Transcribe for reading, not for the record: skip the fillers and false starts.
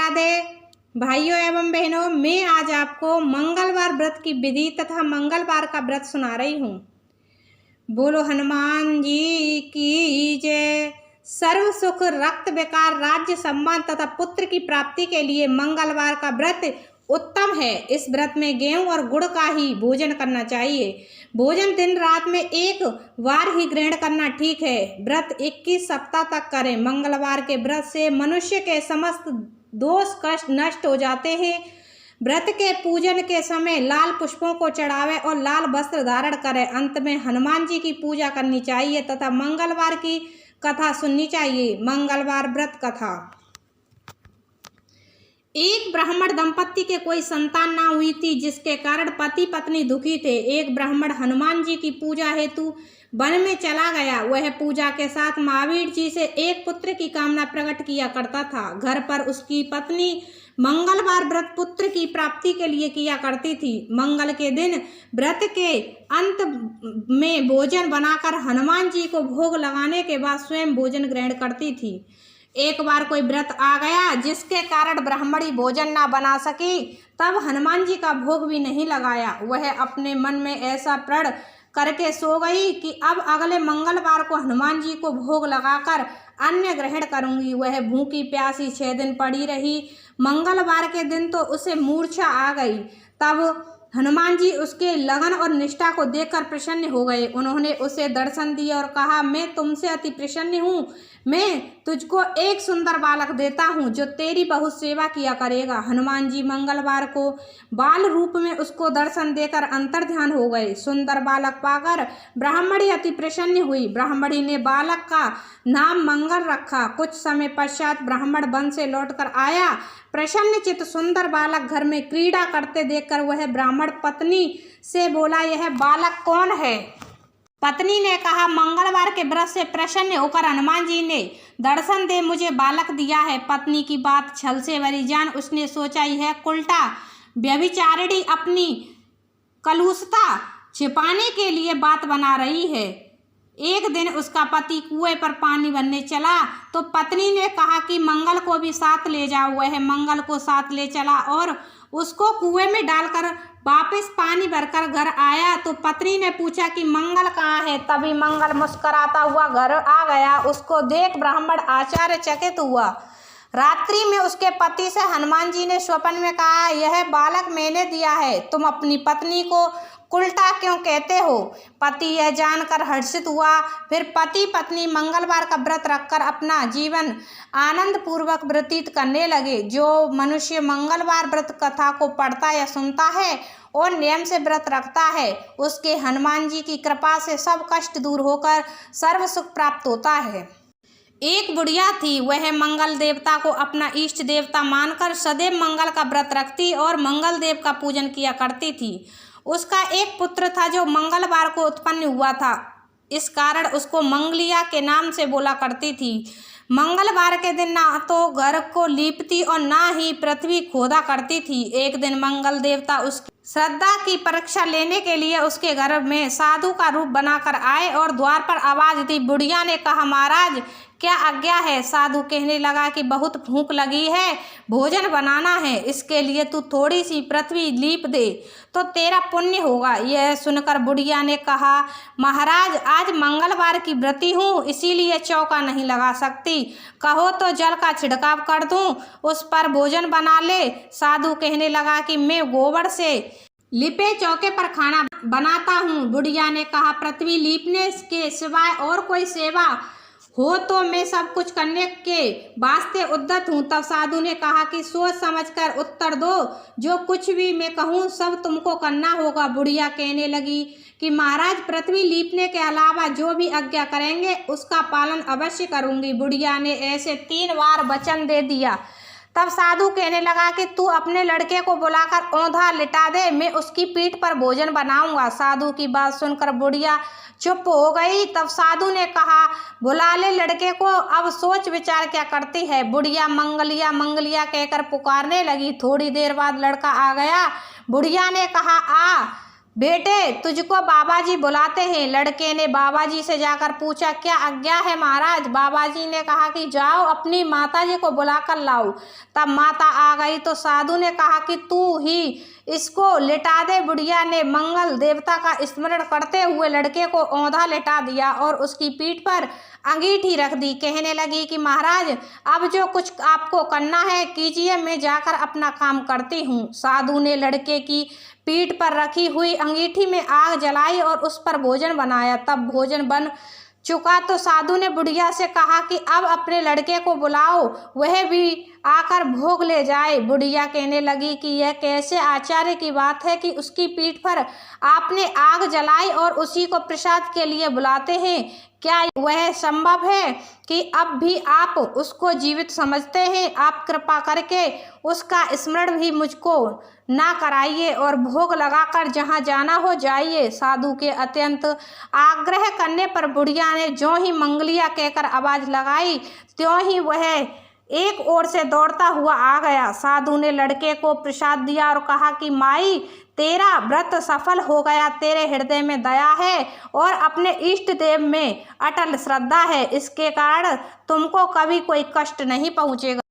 राधे भाइयों एवं बहनों, मैं आज आपको मंगलवार व्रत की विधि तथा मंगलवार का व्रत सुना रही हूँ। बोलो हनुमान जी की जय। सर्व सुख, रक्त विकार, राज्य सम्मान तथा पुत्र की प्राप्ति के लिए मंगलवार का व्रत उत्तम है। इस व्रत में गेहूं और गुड़ का ही भोजन करना चाहिए। भोजन दिन रात में एक बार ही ग्रहण करना ठीक है। व्रत 21 सप्ताह तक करें। मंगलवार के व्रत से मनुष्य के समस्त दोष कष्ट नष्ट हो जाते हैं। व्रत के पूजन के समय लाल पुष्पों को चढ़ावे और लाल वस्त्र धारण करें। अंत में हनुमान जी की पूजा करनी चाहिए तथा मंगलवार की कथा सुननी चाहिए। मंगलवार व्रत कथा। एक ब्राह्मण दंपत्ति के कोई संतान ना हुई थी, जिसके कारण पति पत्नी दुखी थे। एक ब्राह्मण हनुमान जी की पूजा हेतु वन में चला गया। वह पूजा के साथ महावीर जी से एक पुत्र की कामना प्रकट किया करता था। घर पर उसकी पत्नी मंगलवार व्रत पुत्र की प्राप्ति के लिए किया करती थी। मंगल के दिन व्रत के अंत में भोजन बनाकर हनुमान जी को भोग लगाने के बाद स्वयं भोजन ग्रहण करती थी। एक बार कोई व्रत आ गया जिसके कारण ब्राह्मणी भोजन ना बना सकी, तब हनुमान जी का भोग भी नहीं लगाया। वह अपने मन में ऐसा प्रण करके सो गई कि अब अगले मंगलवार को हनुमान जी को भोग लगाकर अन्न ग्रहण करूंगी। वह भूखी प्यासी 6 दिन पड़ी रही। मंगलवार के दिन तो उसे मूर्छा आ गई। तब हनुमान जी उसके लगन और निष्ठा को देखकर प्रसन्न हो गए। उन्होंने उसे दर्शन दिया और कहा, मैं तुमसे अति प्रसन्न हूँ। मैं तुझको एक सुंदर बालक देता हूँ जो तेरी बहुत सेवा किया करेगा। हनुमान जी मंगलवार को बाल रूप में उसको दर्शन देकर अंतर्ध्यान हो गए। सुंदर बालक पाकर ब्राह्मणी अति प्रसन्न हुई। ब्राह्मणी ने बालक का नाम मंगल रखा। कुछ समय पश्चात ब्राह्मण वन से लौटकर आया। प्रसन्न चित्त सुंदर बालक घर में क्रीड़ा करते देखकर वह ब्राह्मण पत्नी से बोला, यह बालक कौन है? पत्नी ने कहा, मंगलवार के व्रत से प्रसन्न होकर हनुमान जी ने दर्शन दे मुझे बालक दिया है। पत्नी की बात छल से भरी जान उसने सोचा, यह कुलटा व्यभिचारिणी अपनी कलुषता छिपाने के लिए बात बना रही है। एक दिन उसका पति कुएं पर पानी भरने चला तो पत्नी ने कहा कि मंगल को भी साथ ले जाओ। वह मंगल को साथ ले चला और उसको कुएं में डालकर वापस पानी भरकर घर आया तो पत्नी ने पूछा कि मंगल कहाँ है? तभी मंगल मुस्कुराता हुआ घर आ गया। उसको देख ब्राह्मण आश्चर्यचकित हुआ। रात्रि में उसके पति से हनुमान जी ने स्वप्न में कहा, यह बालक मैंने दिया है। तुम अपनी पत्नी को उल्टा क्यों कहते हो? पति यह जानकर हर्षित हुआ। फिर पति पत्नी मंगलवार का व्रत रखकर अपना जीवन आनंद पूर्वक व्यतीत करने लगे। जो मनुष्य मंगलवार व्रत कथा को पढ़ता या सुनता है और नियम से व्रत रखता है, उसके हनुमान जी की कृपा से सब कष्ट दूर होकर सर्व सुख प्राप्त होता है। एक बुढ़िया थी। वह मंगल देवता को अपना इष्ट देवता मानकर सदैव मंगल का व्रत रखती और मंगल देव का पूजन किया करती थी। उसका एक पुत्र था जो मंगलवार को उत्पन्न हुआ था। इस कारण उसको मंगलिया के नाम से बोला करती थी। मंगलवार के दिन ना तो घर को लीपती और ना ही पृथ्वी खोदा करती थी। एक दिन मंगल देवता उसकी श्रद्धा की परीक्षा लेने के लिए उसके घर में साधु का रूप बनाकर आए और द्वार पर आवाज दी। बुढ़िया ने कहा, महाराज क्या आज्ञा है? साधु कहने लगा कि बहुत भूख लगी है, भोजन बनाना है, इसके लिए तू थोड़ी सी पृथ्वी लीप दे तो तेरा पुण्य होगा। यह सुनकर बुढ़िया ने कहा, महाराज आज मंगलवार की व्रती हूँ, इसीलिए चौका नहीं लगा सकती। कहो तो जल का छिड़काव कर दूँ, उस पर भोजन बना ले। साधु कहने लगा कि मैं गोबर से लिपे चौके पर खाना बनाता हूँ। बुढ़िया ने कहा, पृथ्वी लीपने के सिवाय और कोई सेवा हो तो मैं सब कुछ करने के वास्ते उद्यत हूँ। तब साधु ने कहा कि सोच समझकर उत्तर दो, जो कुछ भी मैं कहूँ सब तुमको करना होगा। बुढ़िया कहने लगी कि महाराज पृथ्वी लीपने के अलावा जो भी आज्ञा करेंगे उसका पालन अवश्य करूँगी। बुढ़िया ने ऐसे 3 बार वचन दे दिया। तब साधु कहने लगा कि तू अपने लड़के को बुलाकर औंधा लिटा दे, मैं उसकी पीठ पर भोजन बनाऊंगा। साधु की बात सुनकर बुढ़िया चुप हो गई। तब साधु ने कहा, बुला ले लड़के को, अब सोच विचार क्या करती है। बुढ़िया मंगलिया मंगलिया कहकर पुकारने लगी। थोड़ी देर बाद लड़का आ गया। बुढ़िया ने कहा, आ बेटे, तुझको बाबा जी बुलाते हैं। लड़के ने बाबा जी से जाकर पूछा, क्या आज्ञा है महाराज? बाबा जी ने कहा कि जाओ अपनी माता जी को बुलाकर लाओ। तब माता आ गई तो साधु ने कहा कि तू ही इसको लिटा दे। बुढ़िया ने मंगल देवता का स्मरण करते हुए लड़के को औंधा लिटा दिया और उसकी पीठ पर अंगीठी रख दी। कहने लगी कि महाराज, अब जो कुछ आपको करना है कीजिए, मैं जाकर अपना काम करती हूँ। साधु ने लड़के की पीठ पर रखी हुई अंगीठी में आग जलाई और उस पर भोजन बनाया। तब भोजन बन चुका तो साधु ने बुढ़िया से कहा कि अब अपने लड़के को बुलाओ, वह भी आकर भोग ले जाए। बुढ़िया कहने लगी कि यह कैसे आश्चर्य की बात है कि उसकी पीठ पर आपने आग जलाई और उसी को प्रसाद के लिए बुलाते हैं। क्या वह संभव है कि अब भी आप उसको जीवित समझते हैं? आप कृपा करके उसका स्मरण भी मुझको ना कराइए और भोग लगाकर जहाँ जाना हो जाइए। साधु के अत्यंत आग्रह करने पर बुढ़िया ने ज्यों ही मंगलिया कहकर आवाज लगाई, त्यों ही वह एक ओर से दौड़ता हुआ आ गया। साधु ने लड़के को प्रसाद दिया और कहा कि माई, तेरा व्रत सफल हो गया। तेरे हृदय में दया है और अपने इष्ट देव में अटल श्रद्धा है, इसके कारण तुमको कभी कोई कष्ट नहीं पहुँचेगा।